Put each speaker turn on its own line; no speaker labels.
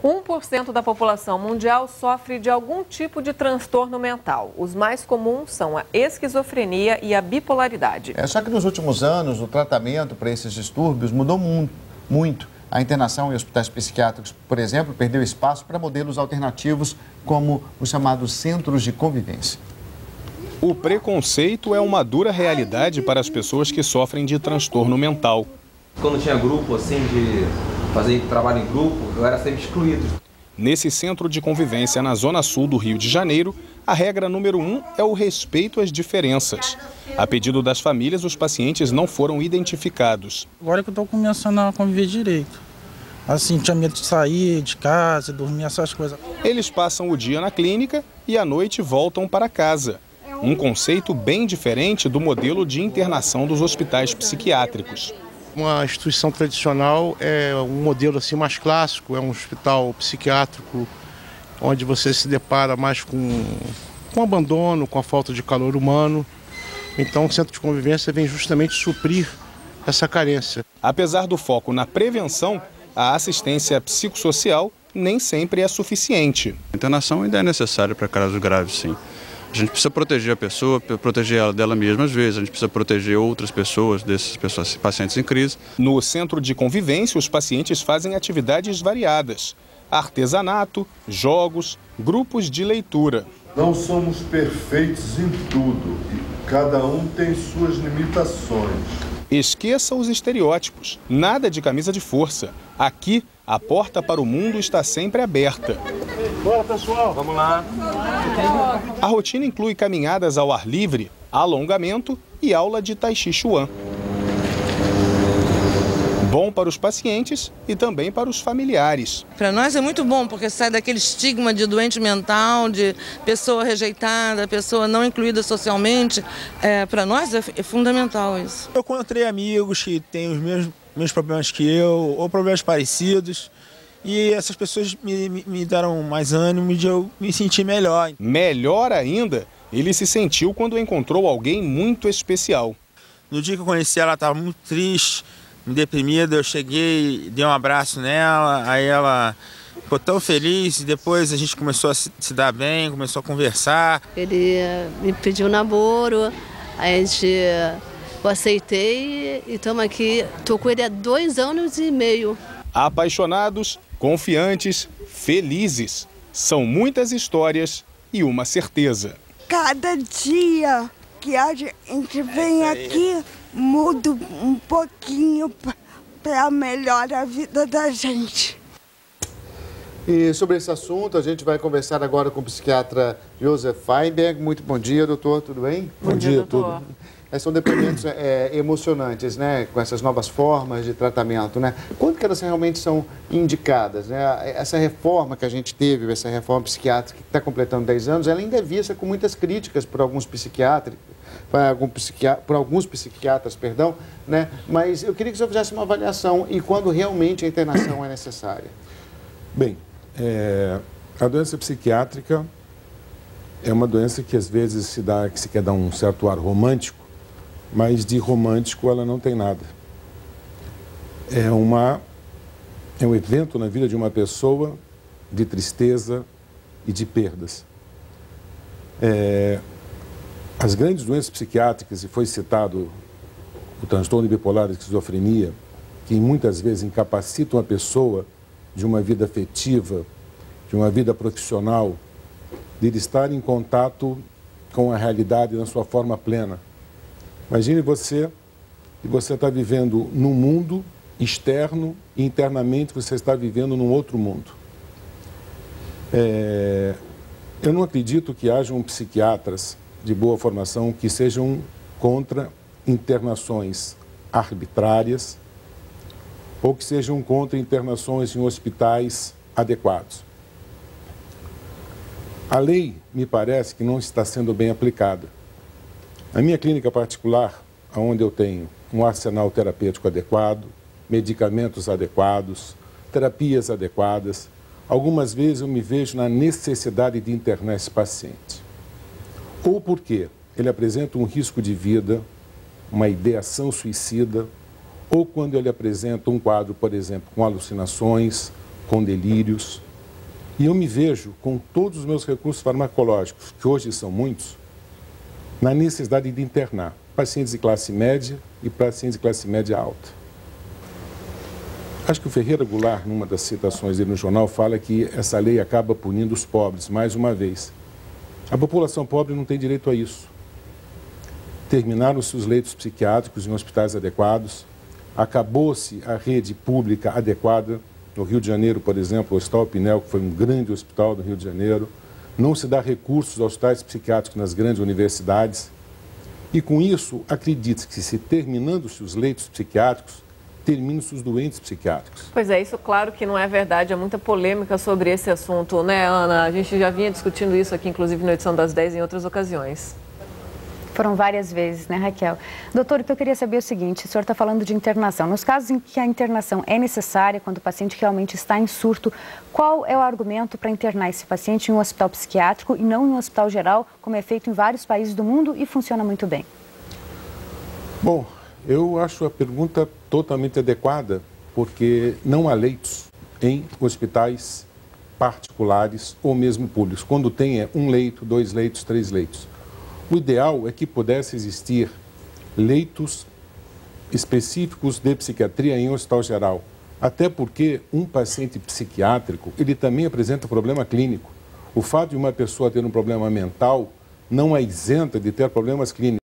1% da população mundial sofre de algum tipo de transtorno mental. Os mais comuns são a esquizofrenia e a bipolaridade.
Só que nos últimos anos, o tratamento para esses distúrbios mudou muito. A internação em hospitais psiquiátricos, por exemplo, perdeu espaço para modelos alternativos, como os chamados centros de convivência.
O preconceito é uma dura realidade para as pessoas que sofrem de transtorno mental.
Quando tinha grupo, assim, de fazer trabalho em grupo, eu era sempre excluído.
Nesse centro de convivência na zona sul do Rio de Janeiro, a regra número 1 é o respeito às diferenças. A pedido das famílias, os pacientes não foram identificados.
Agora que eu estou começando a conviver direito. Assim, tinha medo de sair de casa, dormir, essas coisas.
Eles passam o dia na clínica e à noite voltam para casa. Um conceito bem diferente do modelo de internação dos hospitais psiquiátricos.
Uma instituição tradicional é um modelo assim mais clássico, é um hospital psiquiátrico onde você se depara mais com abandono, com a falta de calor humano. Então o centro de convivência vem justamente suprir essa carência.
Apesar do foco na prevenção, a assistência psicossocial nem sempre é suficiente.
A internação ainda é necessária para casos graves, sim. A gente precisa proteger a pessoa, proteger ela dela mesma às vezes, a gente precisa proteger outras pessoas, desses pacientes em crise.
No centro de convivência, os pacientes fazem atividades variadas: artesanato, jogos, grupos de leitura.
Não somos perfeitos em tudo e cada um tem suas limitações.
Esqueça os estereótipos, nada de camisa de força. Aqui, a porta para o mundo está sempre aberta.
Bora, pessoal,
Vamos lá.
A rotina inclui caminhadas ao ar livre, alongamento e aula de Tai Chi Chuan. Bom para os pacientes e também para os familiares.
Para nós é muito bom, porque sai daquele estigma de doente mental, de pessoa rejeitada, pessoa não incluída socialmente. Para nós é fundamental isso.
Eu encontrei amigos que têm os mesmos problemas que eu, ou problemas parecidos. E essas pessoas me deram mais ânimo e eu me senti melhor.
Melhor ainda, ele se sentiu quando encontrou alguém muito especial.
No dia que eu conheci ela, estava muito triste, deprimida. Eu cheguei, dei um abraço nela, aí ela ficou tão feliz. E depois a gente começou a se dar bem, começou a conversar.
Ele me pediu namoro, eu aceitei e estamos aqui. Estou com ele há 2 anos e meio.
Apaixonados, confiantes, felizes. São muitas histórias e uma certeza.
Cada dia que a gente vem aqui, muda um pouquinho para melhorar a vida da gente.
E sobre esse assunto, a gente vai conversar agora com o psiquiatra Josef Feinberg. Muito bom dia, doutor, tudo bem?
Bom dia, doutor.
São depoimentos emocionantes, né, com essas novas formas de tratamento, né? Quando que elas realmente são indicadas, né? Essa reforma que a gente teve, essa reforma psiquiátrica que está completando 10 anos, ela ainda é vista com muitas críticas por alguns psiquiatras, né? Mas eu queria que o senhor fizesse uma avaliação e quando realmente a internação é necessária.
Bem, a doença psiquiátrica é uma doença que às vezes se quer dar um certo ar romântico, mas de romântico ela não tem nada. É um evento na vida de uma pessoa de tristeza e de perdas. As grandes doenças psiquiátricas, e foi citado o transtorno bipolar e a esquizofrenia, que muitas vezes incapacitam a pessoa de uma vida afetiva, de uma vida profissional, de estar em contato com a realidade na sua forma plena. Imagine você está vivendo num mundo externo e internamente você está vivendo num outro mundo. Eu não acredito que hajam psiquiatras de boa formação que sejam contra internações arbitrárias ou que sejam contra internações em hospitais adequados. A lei, me parece, que não está sendo bem aplicada. Na minha clínica particular, onde eu tenho um arsenal terapêutico adequado, medicamentos adequados, terapias adequadas, algumas vezes eu me vejo na necessidade de internar esse paciente. Ou porque ele apresenta um risco de vida, uma ideação suicida, ou quando ele apresenta um quadro, por exemplo, com alucinações, com delírios, E eu me vejo, com todos os meus recursos farmacológicos, que hoje são muitos, na necessidade de internar pacientes de classe média e pacientes de classe média alta. Acho que o Ferreira Goulart, numa das citações dele no jornal, fala que essa lei acaba punindo os pobres, mais uma vez. A população pobre não tem direito a isso. Terminaram-se os leitos psiquiátricos em hospitais adequados, acabou-se a rede pública adequada. No Rio de Janeiro, por exemplo, o Hospital Pinel, que foi um grande hospital do Rio de Janeiro, não se dá recursos aos hospitais psiquiátricos nas grandes universidades. E com isso, acredite que se terminando-se os leitos psiquiátricos, terminam-se os doentes psiquiátricos.
Pois é, isso claro que não é verdade, há muita polêmica sobre esse assunto, né, Ana? A gente já vinha discutindo isso aqui, inclusive, na edição das 10 em outras ocasiões.
Foram várias vezes, né, Raquel? Doutor, o que eu queria saber é o seguinte, o senhor está falando de internação. Nos casos em que a internação é necessária, quando o paciente realmente está em surto, qual é o argumento para internar esse paciente em um hospital psiquiátrico e não em um hospital geral, como é feito em vários países do mundo e funciona muito bem?
Bom, eu acho a pergunta totalmente adequada, porque não há leitos em hospitais particulares ou mesmo públicos. Quando tem é 1 leito, 2 leitos, 3 leitos. O ideal é que pudesse existir leitos específicos de psiquiatria em hospital geral, até porque um paciente psiquiátrico, ele também apresenta problema clínico. O fato de uma pessoa ter um problema mental não é isenta de ter problemas clínicos.